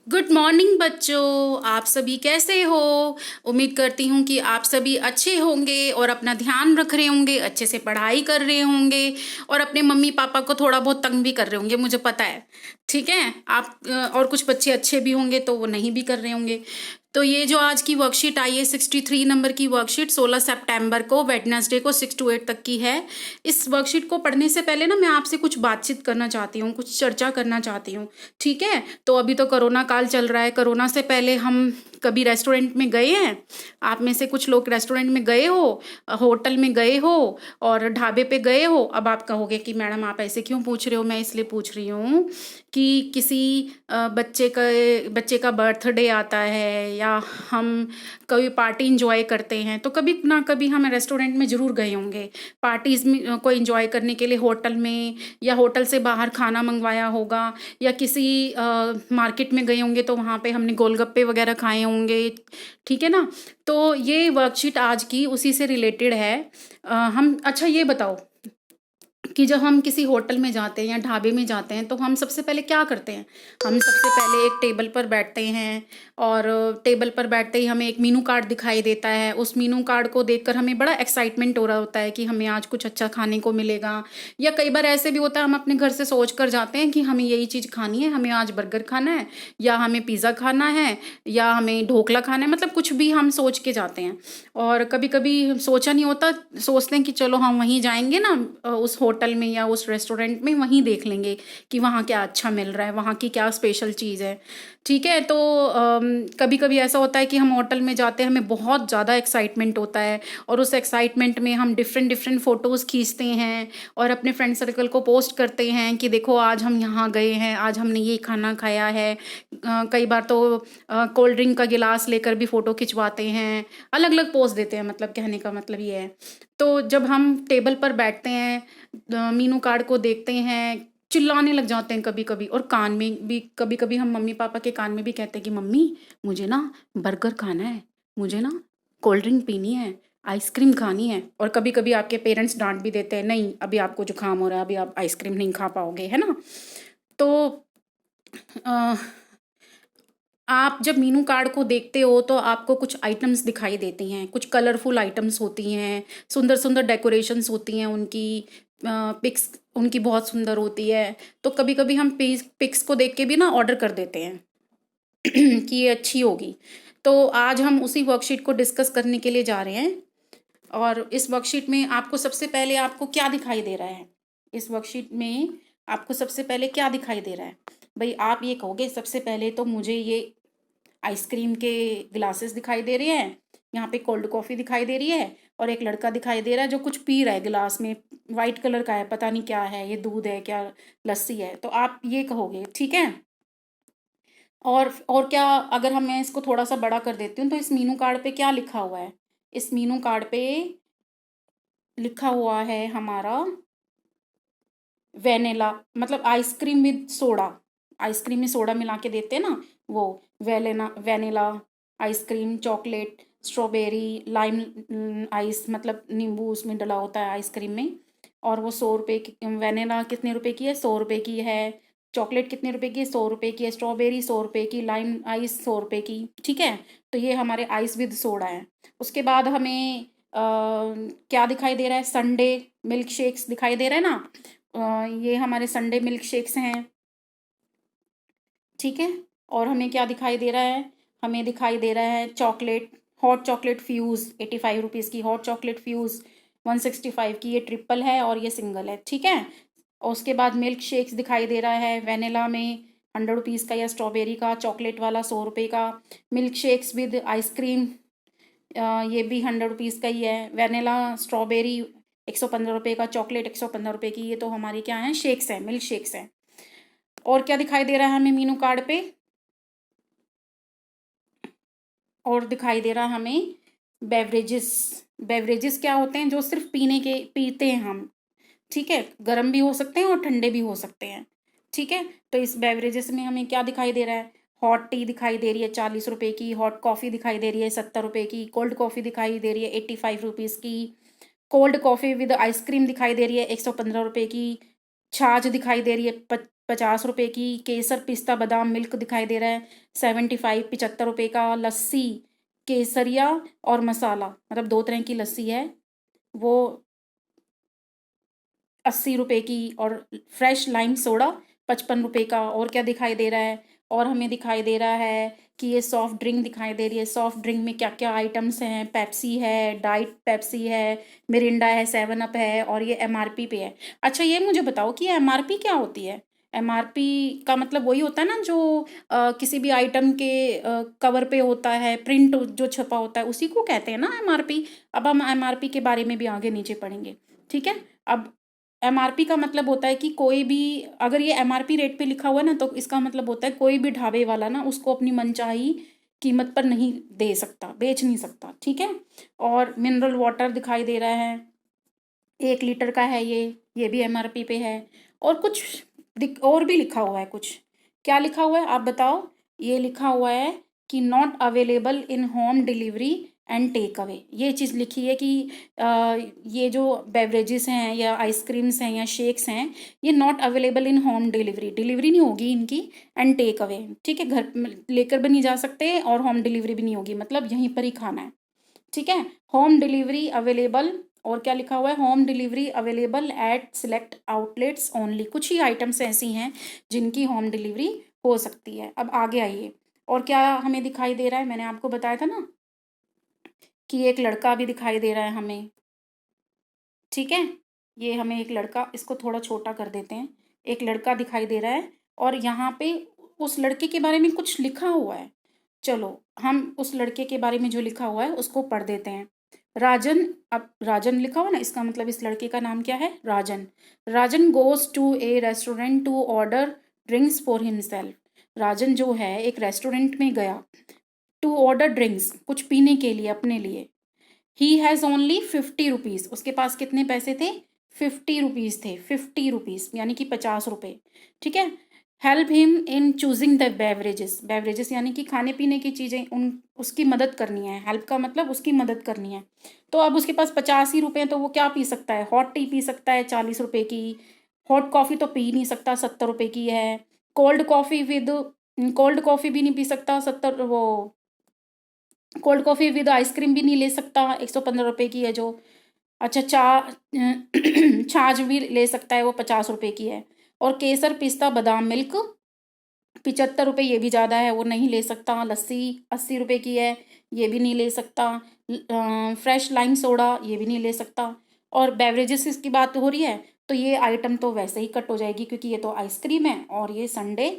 Good morning बच्चों, आप सभी कैसे हो। उम्मीद करती हूँ कि आप सभी अच्छे होंगे और अपना ध्यान रख रहे होंगे, अच्छे से पढ़ाई कर रहे होंगे और अपने मम्मी पापा को थोड़ा बहुत तंग भी कर रहे होंगे, मुझे पता है। ठीक है। आप और कुछ बच्चे अच्छे भी होंगे तो वो नहीं भी कर रहे होंगे। तो ये जो आज की वर्कशीट आई है 63 नंबर की वर्कशीट 16 सितंबर को वेडनेसडे को 6 to 8 तक की है। इस वर्कशीट को पढ़ने से पहले ना मैं आपसे कुछ बातचीत करना चाहती हूँ, कुछ चर्चा करना चाहती हूँ। ठीक है। तो अभी तो कोरोना काल चल रहा है। कोरोना से पहले हम कभी रेस्टोरेंट में गए हैं? आप में से कुछ लोग रेस्टोरेंट में गए हो, होटल में गए हो और ढाबे पे गए हो। अब आप कहोगे कि मैडम आप ऐसे क्यों पूछ रहे हो। मैं इसलिए पूछ रही हूँ कि किसी बच्चे का बर्थडे आता है या हम कभी पार्टी इंजॉय करते हैं तो कभी ना कभी हम रेस्टोरेंट में ज़रूर गए होंगे। पार्टीज़ में को इंजॉय करने के लिए होटल में या होटल से बाहर खाना मंगवाया होगा या किसी मार्केट में गए होंगे तो वहाँ पे हमने गोलगप्पे वगैरह खाए होंगे। ठीक है ना। तो ये वर्कशीट आज की उसी से रिलेटेड है। हम अच्छा ये बताओ कि जब हम किसी होटल में जाते हैं या ढाबे में जाते हैं तो हम सबसे पहले क्या करते हैं। हम सबसे पहले एक टेबल पर बैठते हैं और टेबल पर बैठते ही हमें एक मीनू कार्ड दिखाई देता है। उस मीनू कार्ड को देखकर हमें बड़ा एक्साइटमेंट हो रहा होता है कि हमें आज कुछ अच्छा खाने को मिलेगा। या कई बार ऐसे भी होता है हम अपने घर से सोच कर जाते हैं कि हमें यही चीज़ खानी है, हमें आज बर्गर खाना है या हमें पिज़्ज़ा खाना है या हमें ढोकला खाना है, मतलब कुछ भी हम सोच के जाते हैं। और कभी कभी सोचा नहीं होता, सोचते हैं कि चलो हम वहीं जाएंगे ना, उस होटल में या उस रेस्टोरेंट में वहीं देख लेंगे कि वहाँ क्या अच्छा मिल रहा है, वहाँ की क्या स्पेशल चीज़ है। ठीक है। तो कभी कभी ऐसा होता है कि हम होटल में जाते हैं, हमें बहुत ज़्यादा एक्साइटमेंट होता है और उस एक्साइटमेंट में हम डिफरेंट डिफरेंट फ़ोटोज़ खींचते हैं और अपने फ्रेंड सर्कल को पोस्ट करते हैं कि देखो आज हम यहाँ गए हैं, आज हमने ये खाना खाया है। कई बार तो कोल्ड ड्रिंक का गिलास लेकर भी फ़ोटो खिंचवाते हैं, अलग अलग पोज देते हैं। मतलब कहने का मतलब ये है। तो जब हम टेबल पर बैठते हैं, मीनू कार्ड को देखते हैं, चिल्लाने लग जाते हैं कभी कभी और कान में भी कभी कभी हम मम्मी पापा के कान में भी कहते हैं कि मम्मी मुझे ना बर्गर खाना है, मुझे ना कोल्ड ड्रिंक पीनी है, आइसक्रीम खानी है। और कभी कभी आपके पेरेंट्स डांट भी देते हैं, नहीं अभी आपको जुकाम हो रहा है, अभी आप आइसक्रीम नहीं खा पाओगे, है ना। तो अ, आप जब मीनू कार्ड को देखते हो तो आपको कुछ आइटम्स दिखाई देती हैं, कुछ कलरफुल आइटम्स होती हैं, सुंदर सुंदर डेकोरेशंस होती हैं उनकी, पिक्स उनकी बहुत सुंदर होती है। तो कभी कभी हम पिक्स को देख के भी ना ऑर्डर कर देते हैं कि ये अच्छी होगी। तो आज हम उसी वर्कशीट को डिस्कस करने के लिए जा रहे हैं। और इस वर्कशीट में आपको सबसे पहले आपको क्या दिखाई दे रहा है। इस वर्कशीट में आपको सबसे पहले क्या दिखाई दे रहा है। भाई आप ये कहोगे सबसे पहले तो मुझे ये आइसक्रीम के ग्लासेस दिखाई दे रहे हैं, यहाँ पे कोल्ड कॉफ़ी दिखाई दे रही है और एक लड़का दिखाई दे रहा है जो कुछ पी रहा है गिलास में, वाइट कलर का है, पता नहीं क्या है, ये दूध है क्या लस्सी है, तो आप ये कहोगे। ठीक है। और क्या, अगर हम मैं इसको थोड़ा सा बड़ा कर देती हूँ तो इस मीनू कार्ड पे क्या लिखा हुआ है। इस मीनू कार्ड पे लिखा हुआ है हमारा वेनिला, मतलब आइसक्रीम विद सोडा। आइसक्रीम में सोडा मिला के देते हैं ना वो। Vanilla ice cream, chocolate, strawberry, lime ice, मतलब नींबू उसमें डला होता है आइसक्रीम में। और वो 100 रुपये की, वेनिला कितने रुपए की है, 100 रुपये की है। चॉकलेट कितने रुपए की है, 100 रुपये की है। स्ट्रॉबेरी 100 रुपये की, लाइम आइस 100 रुपये की। ठीक है। तो ये हमारे आइस विद सोडा है। उसके बाद हमें क्या दिखाई दे रहा है, संडे मिल्क शेक्स दिखाई दे रहा है ना। ये हमारे संडे मिल्क शेक्स हैं। ठीक है। और हमें क्या दिखाई दे रहा है, हमें दिखाई दे रहा है chocolate, hot chocolate fuse 85 rupees की, हॉट चॉकलेट फ्यूज़ 165 की, ये ट्रिपल है और ये सिंगल है। ठीक है। और उसके बाद मिल्क शेक्स दिखाई दे रहा है, वेनिला में 100 रुपीज़ का या स्ट्रॉबेरी का, चॉकलेट वाला 100 रुपये का। मिल्क शेक्स विद आइसक्रीम, ये भी 100 रुपीज़ का ही है। वेनिला स्ट्रॉबेरी 115 रुपये का, चॉकलेट 115 रुपये की। ये तो हमारी क्या है, शेक्स हैं, मिल्क शेक्स हैं। और क्या दिखाई दे रहा है हमें मीनू कार्ड पे, और दिखाई दे रहा है हमें बेवरेजेस। बेवरेजेस क्या होते हैं, जो सिर्फ पीते हैं हम। ठीक है। गर्म भी हो सकते हैं और ठंडे भी हो सकते हैं। ठीक है। तो इस बेवरेजेस में हमें क्या दिखाई दे रहा है, हॉट टी दिखाई दे रही है 40 रुपये की, हॉट कॉफ़ी दिखाई दे रही है 70 रुपये की, कोल्ड कॉफ़ी दिखाई दे रही है 85 रुपीज़ की, कोल्ड कॉफ़ी विद आइसक्रीम दिखाई दे रही है 115 रुपये की, छाछ दिखाई दे रही है ₹50 की, केसर पिस्ता बादाम मिल्क दिखाई दे रहा है 75 ₹75 का, लस्सी केसरिया और मसाला मतलब 2 तरह की लस्सी है वो ₹80 की, और फ्रेश लाइम सोडा ₹55 का। और क्या दिखाई दे रहा है, और हमें दिखाई दे रहा है कि ये सॉफ्ट ड्रिंक दिखाई दे रही है। सॉफ्ट ड्रिंक में क्या क्या आइटम्स हैं, पेप्सी है, डाइट पेप्सी है, मिरिंडा है, 7 अप है, और ये एमआरपी पे है। अच्छा ये मुझे बताओ कि एमआरपी क्या होती है। एमआरपी का मतलब वही होता है ना जो किसी भी आइटम के कवर पे होता है, प्रिंट जो छपा होता है उसी को कहते हैं ना एमआरपी। अब हम एमआरपी के बारे में भी आगे नीचे पढ़ेंगे, ठीक है। अब एमआरपी का मतलब होता है कि कोई भी, अगर ये एमआरपी रेट पे लिखा हुआ है ना, तो इसका मतलब होता है कोई भी ढाबे वाला ना उसको अपनी मनचाही कीमत पर नहीं दे सकता, बेच नहीं सकता, ठीक है। और मिनरल वाटर दिखाई दे रहा है, 1 लीटर का है ये भी एमआरपी पे है। और कुछ और भी लिखा हुआ है कुछ, क्या लिखा हुआ है आप बताओ। ये लिखा हुआ है कि not available in home delivery and take away. ये चीज़ लिखी है कि ये जो बेवरेजेस हैं या आइसक्रीम्स हैं या शेक्स हैं, ये not available in home delivery, delivery नहीं होगी इनकी, एंड टेक अवे, ठीक है, घर लेकर भी नहीं जा सकते और होम डिलीवरी भी नहीं होगी, मतलब यहीं पर ही खाना है, ठीक है। होम डिलीवरी अवेलेबल, और क्या लिखा हुआ है, home delivery available at select outlets only. कुछ ही आइटम्स ऐसी हैं जिनकी होम डिलीवरी हो सकती है। अब आगे आइए, और क्या हमें दिखाई दे रहा है, मैंने आपको बताया था ना कि एक लड़का भी दिखाई दे रहा है हमें, ठीक है। ये हमें एक लड़का, इसको थोड़ा छोटा कर देते हैं, एक लड़का दिखाई दे रहा है, और यहाँ पे उस लड़के के बारे में कुछ लिखा हुआ है। चलो हम उस लड़के के बारे में जो लिखा हुआ है उसको पढ़ देते हैं। राजन, अब राजन लिखा हुआ ना, इसका मतलब इस लड़के का नाम क्या है, Rajan. Rajan goes to a restaurant to order drinks for himself. Rajan जो है एक रेस्टोरेंट में गया, टू ऑर्डर ड्रिंक्स, कुछ पीने के लिए अपने लिए। ही हैज़ ओनली ₹50, उसके पास कितने पैसे थे, ₹50 थे, ₹50 यानी कि ₹50, ठीक है। Help him in choosing the beverages, beverages यानी कि खाने पीने की चीज़ें, उन उसकी मदद करनी है, हेल्प का मतलब उसकी मदद करनी है। तो अब उसके पास 85 रुपये हैं, तो वो क्या पी सकता है, हॉट टी पी सकता है 40 रुपये की, हॉट कॉफ़ी तो पी नहीं सकता, 70 रुपये की है। Cold coffee with, cold coffee भी नहीं पी सकता, 70 वो कोल्ड कॉफ़ी विद आइसक्रीम भी नहीं ले सकता, 115 रुपये की है जो। अच्छा छाछ भी ले सकता है, वो 50 रुपये की है। और केसर पिस्ता बादाम मिल्क 75 रुपये, ये भी ज़्यादा है, वो नहीं ले सकता। लस्सी 80 रुपये की है, ये भी नहीं ले सकता। फ्रेश लाइम सोडा, ये भी नहीं ले सकता। और बेवरेजेस की बात हो रही है, तो ये आइटम तो वैसे ही कट हो जाएगी क्योंकि ये तो आइसक्रीम है और ये संडे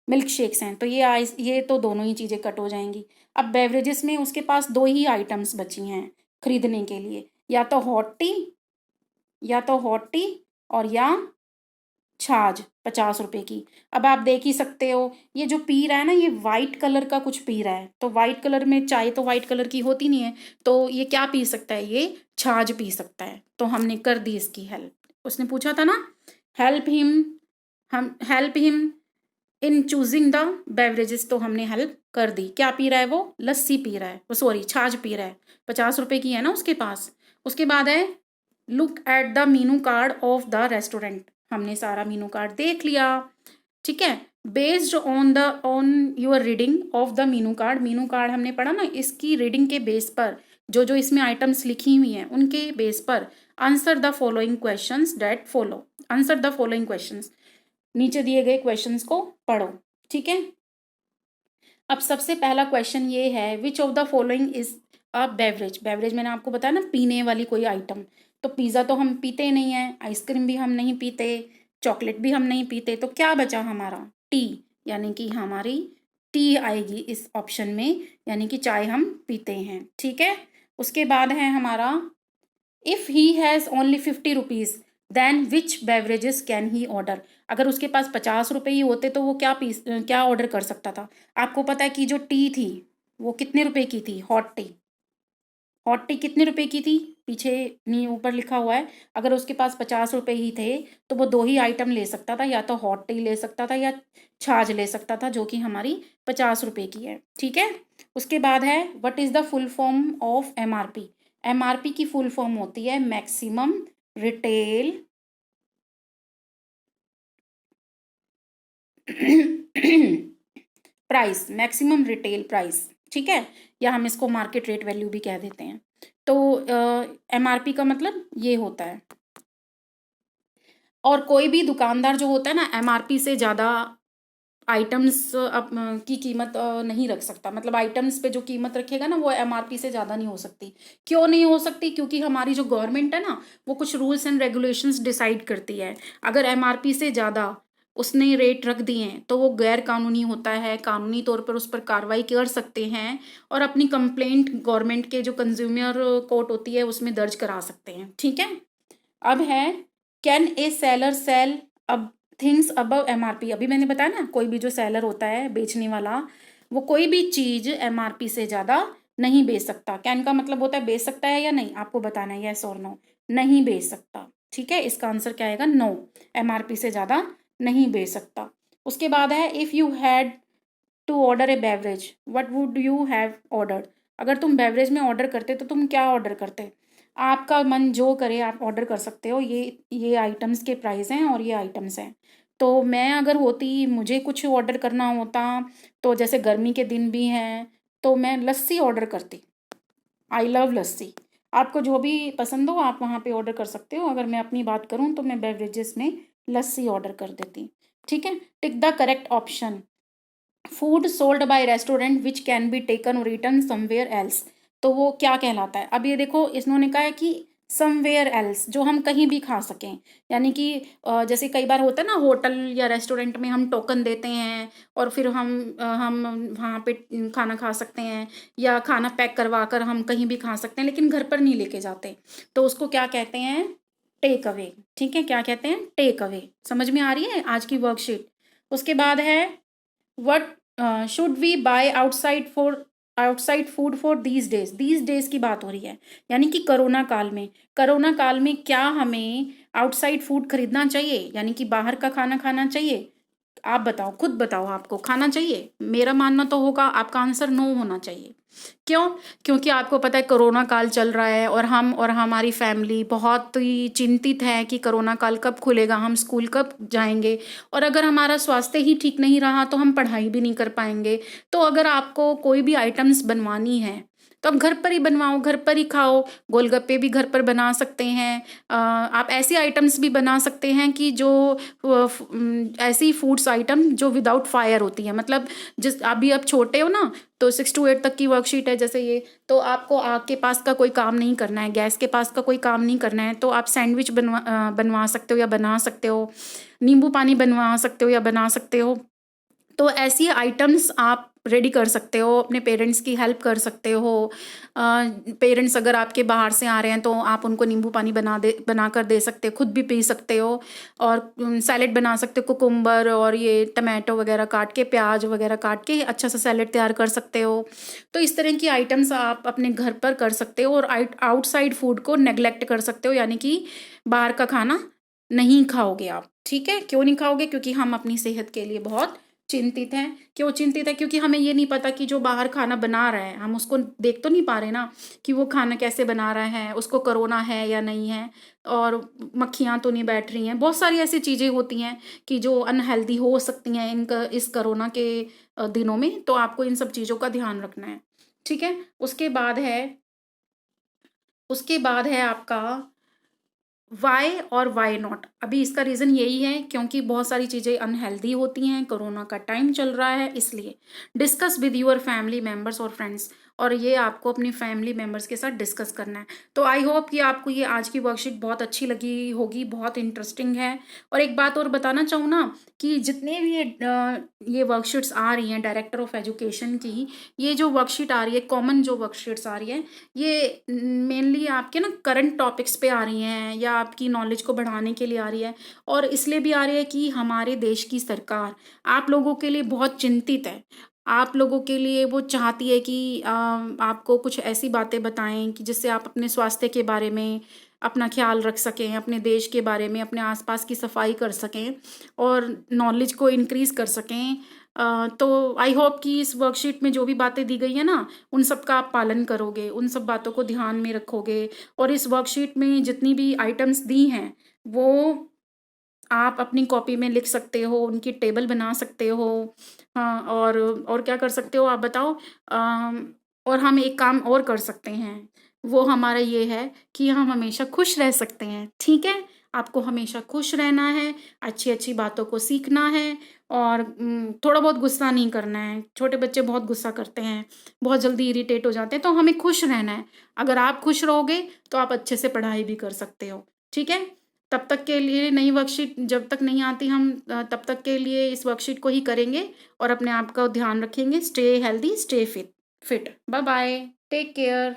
मिल्क शेक्स हैं, तो ये तो दोनों ही चीज़ें कट हो जाएंगी। अब बेवरेजेस में उसके पास दो ही आइटम्स बची हैं खरीदने के लिए, या तो हॉट टी और या छाछ 50 रुपये की। अब आप देख ही सकते हो, ये जो पी रहा है ना, ये वाइट कलर का कुछ पी रहा है, तो वाइट कलर में चाय तो वाइट कलर की होती नहीं है, तो ये क्या पी सकता है, ये छाछ पी सकता है। तो हमने कर दी इसकी हेल्प, उसने पूछा था ना, हेल्प हिम, हम help him in choosing the beverages, तो हमने हेल्प कर दी। क्या पी रहा है वो, लस्सी पी रहा है, वो सॉरी छाछ पी रहा है, 50 रुपये की है ना उसके पास। उसके बाद है look at the Meenu card of the restaurant, हमने सारा मीनू कार्ड देख लिया, ठीक है। Based on your reading of the Meenu card, Meenu card हमने पढ़ा ना, इसकी रीडिंग के बेस पर जो जो इसमें आइटम्स लिखी हुई हैं उनके बेस पर answer the following questions that follow, answer the following questions, नीचे दिए गए क्वेश्चंस को पढ़ो, ठीक है। अब सबसे पहला क्वेश्चन ये है, which of the following is a beverage. Beverage मैंने आपको बताया ना, पीने वाली कोई आइटम, तो पिज़्ज़ा तो हम पीते नहीं हैं, आइसक्रीम भी हम नहीं पीते, चॉकलेट भी हम नहीं पीते, तो क्या बचा हमारा, टी, यानी कि हमारी टी आएगी इस ऑप्शन में, यानी कि चाय हम पीते हैं, ठीक है। उसके बाद है हमारा, if he has only ₹50 then which beverages can he order. अगर उसके पास 50 रुपये ही होते तो वो क्या ऑर्डर कर सकता था। आपको पता है कि जो टी थी वो कितने रुपए की थी, हॉट टी, हॉट टी कितने रुपए की थी, पीछे नहीं ऊपर लिखा हुआ है। अगर उसके पास 50 रुपये ही थे तो वो दो ही आइटम ले सकता था, या तो हॉट टी ले सकता था या छाछ ले सकता था, जो कि हमारी 50 रुपये की है, ठीक है। उसके बाद है, what is the full form of MRP. MRP की फुल फॉर्म होती है maximum retail price, maximum retail price, ठीक है, या हम इसको मार्केट रेट वैल्यू भी कह देते हैं। तो एमआरपी का मतलब ये होता है। और कोई भी दुकानदार जो होता है ना, एमआरपी से ज़्यादा आइटम्स की कीमत नहीं रख सकता। मतलब आइटम्स पे जो कीमत रखेगा ना, वो एमआरपी से ज़्यादा नहीं हो सकती। क्यों नहीं हो सकती? क्योंकि हमारी जो गवर्नमेंट है ना, वो कुछ रूल्स एंड रेगुलेशंस डिसाइड करती है। अगर एमआरपी से ज़्यादा उसने रेट रख दिए हैं तो वो गैर कानूनी होता है। कानूनी तौर पर उस पर कार्रवाई कर सकते हैं और अपनी कंप्लेंट गवर्नमेंट के जो कंज्यूमर कोर्ट होती है उसमें दर्ज करा सकते हैं, ठीक है। अब है, कैन ए सेलर सेल अब थिंग्स अबव एमआरपी। अभी मैंने बताया ना, कोई भी जो सेलर होता है, बेचने वाला, वो कोई भी चीज एमआरपी से ज्यादा नहीं बेच सकता। कैन का मतलब होता है बेच सकता है या नहीं, आपको बताना है यस और नो। नहीं बेच सकता, ठीक है, इसका आंसर क्या आएगा? नो, एमआरपी से ज्यादा नहीं बेच सकता। उसके बाद है, if you had to order a beverage what would you have ordered. अगर तुम बेवरेज में ऑर्डर करते तो तुम क्या ऑर्डर करते? आपका मन जो करे आप ऑर्डर कर सकते हो। ये आइटम्स के प्राइस हैं और ये आइटम्स हैं। तो मैं अगर होती, मुझे कुछ ऑर्डर करना होता, तो जैसे गर्मी के दिन भी हैं, तो मैं लस्सी ऑर्डर करती। आई लव लस्सी। आपको जो भी पसंद हो आप वहाँ पे ऑर्डर कर सकते हो। अगर मैं अपनी बात करूँ तो मैं बेवरेजेस में लस्सी ऑर्डर कर देती, ठीक है। Tick the correct option. Food sold by restaurant which can be taken और रिटर्न समवेयर एल्स। तो वो क्या कहलाता है? अब ये देखो, इन्होंने कहा है कि समवेयर एल्स, जो हम कहीं भी खा सकें। यानी कि जैसे कई बार होता है ना, होटल या रेस्टोरेंट में हम टोकन देते हैं और फिर हम वहाँ पे खाना खा सकते हैं, या खाना पैक करवा कर हम कहीं भी खा सकते हैं, लेकिन घर पर नहीं लेके जाते। तो उसको क्या कहते हैं? टेक अवे, ठीक है। क्या कहते हैं? Take away. समझ में आ रही है आज की वर्कशीट? उसके बाद है, what should we buy outside food for these days की बात हो रही है। यानी कि कोरोना काल में क्या हमें आउटसाइड फूड खरीदना चाहिए, यानी कि बाहर का खाना खाना चाहिए? आप बताओ, खुद बताओ, आपको खाना चाहिए? मेरा मानना तो होगा आपका आंसर नो होना चाहिए। क्यों? क्योंकि आपको पता है कोरोना काल चल रहा है और हम और हमारी फैमिली बहुत ही चिंतित है कि कोरोना काल कब खुलेगा, हम स्कूल कब जाएंगे, और अगर हमारा स्वास्थ्य ही ठीक नहीं रहा तो हम पढ़ाई भी नहीं कर पाएंगे। तो अगर आपको कोई भी आइटम्स बनवानी है तो आप घर पर ही बनवाओ, घर पर ही खाओ। गोलगप्पे भी घर पर बना सकते हैं। आप ऐसी आइटम्स भी बना सकते हैं कि जो ऐसी फूड्स आइटम जो विदाउट फायर होती है। मतलब जिस अभी आप छोटे हो ना, तो 6 to 8 तक की वर्कशीट है जैसे ये, तो आपको आग के पास का कोई काम नहीं करना है, गैस के पास का कोई काम नहीं करना है। तो आप सैंडविच बनवा सकते हो या बना सकते हो, नींबू पानी बनवा सकते हो या बना सकते हो। तो ऐसी आइटम्स आप रेडी कर सकते हो, अपने पेरेंट्स की हेल्प कर सकते हो। पेरेंट्स अगर आपके बाहर से आ रहे हैं तो आप उनको नींबू पानी बना कर दे सकते हो, खुद भी पी सकते हो। और सैलेड बना सकते हो, कुकुम्बर और ये टमाटो वगैरह काट के, प्याज वगैरह काट के अच्छा सा सैलेड तैयार कर सकते हो। तो इस तरह की आइटम्स आप अपने घर पर कर सकते हो और आउटसाइड फूड को नेग्लेक्ट कर सकते हो, यानी कि बाहर का खाना नहीं खाओगे आप, ठीक है। क्यों नहीं खाओगे? क्योंकि हम अपनी सेहत के लिए बहुत चिंतित हैं। क्यों चिंतित है? क्योंकि हमें ये नहीं पता कि जो बाहर खाना बना रहा है, हम उसको देख तो नहीं पा रहे ना कि वो खाना कैसे बना रहा है, उसको कोरोना है या नहीं है, और मक्खियां तो नहीं बैठ रही हैं। बहुत सारी ऐसी चीज़ें होती हैं कि जो अनहेल्दी हो सकती हैं इस कोरोना के दिनों में। तो आपको इन सब चीज़ों का ध्यान रखना है, ठीक है। उसके बाद है आपका वाई और वाई नॉट। अभी इसका रीज़न यही है क्योंकि बहुत सारी चीज़ें अनहेल्दी होती हैं, कोरोना का टाइम चल रहा है, इसलिए discuss with your family members और फ्रेंड्स। और ये आपको अपनी फैमिली मेम्बर्स के साथ डिस्कस करना है। तो आई होप कि आपको ये आज की वर्कशीट बहुत अच्छी लगी होगी, बहुत इंटरेस्टिंग है। और एक बात और बताना चाहूँ ना, कि जितने भी ये वर्कशीट्स आ रही हैं डायरेक्टर ऑफ एजुकेशन की, ये जो वर्कशीट आ रही है, कॉमन जो वर्कशीट्स आ रही है, ये मेनली आपके ना करंट टॉपिक्स पे आ रही हैं या आपकी नॉलेज को बढ़ाने के लिए आ रही है। और इसलिए भी आ रही है कि हमारे देश की सरकार आप लोगों के लिए बहुत चिंतित है। आप लोगों के लिए वो चाहती है कि आपको कुछ ऐसी बातें बताएं कि जिससे आप अपने स्वास्थ्य के बारे में अपना ख्याल रख सकें, अपने देश के बारे में, अपने आसपास की सफाई कर सकें और नॉलेज को इंक्रीज कर सकें। तो आई होप कि इस वर्कशीट में जो भी बातें दी गई है ना, उन सब का आप पालन करोगे, उन सब बातों को ध्यान में रखोगे। और इस वर्कशीट में जितनी भी आइटम्स दी हैं वो आप अपनी कॉपी में लिख सकते हो, उनकी टेबल बना सकते हो। हाँ, और क्या कर सकते हो आप बताओ? और हम एक काम और कर सकते हैं, वो हमारा ये है कि हम हमेशा खुश रह सकते हैं, ठीक है? आपको हमेशा खुश रहना है, अच्छी-अच्छी बातों को सीखना है और थोड़ा बहुत गुस्सा नहीं करना है। छोटे बच्चे बहुत गुस्सा करते हैं, बहुत जल्दी इरिटेट हो जाते हैं, तो हमें खुश रहना है। अगर आप खुश रहोगे, तो आप अच्छे से पढ़ाई भी कर सकते हो, ठीक है? तब तक के लिए नई वर्कशीट जब तक नहीं आती हम तब तक के लिए इस वर्कशीट को ही करेंगे और अपने आप का ध्यान रखेंगे। Stay healthy, stay fit. Bye bye, take care.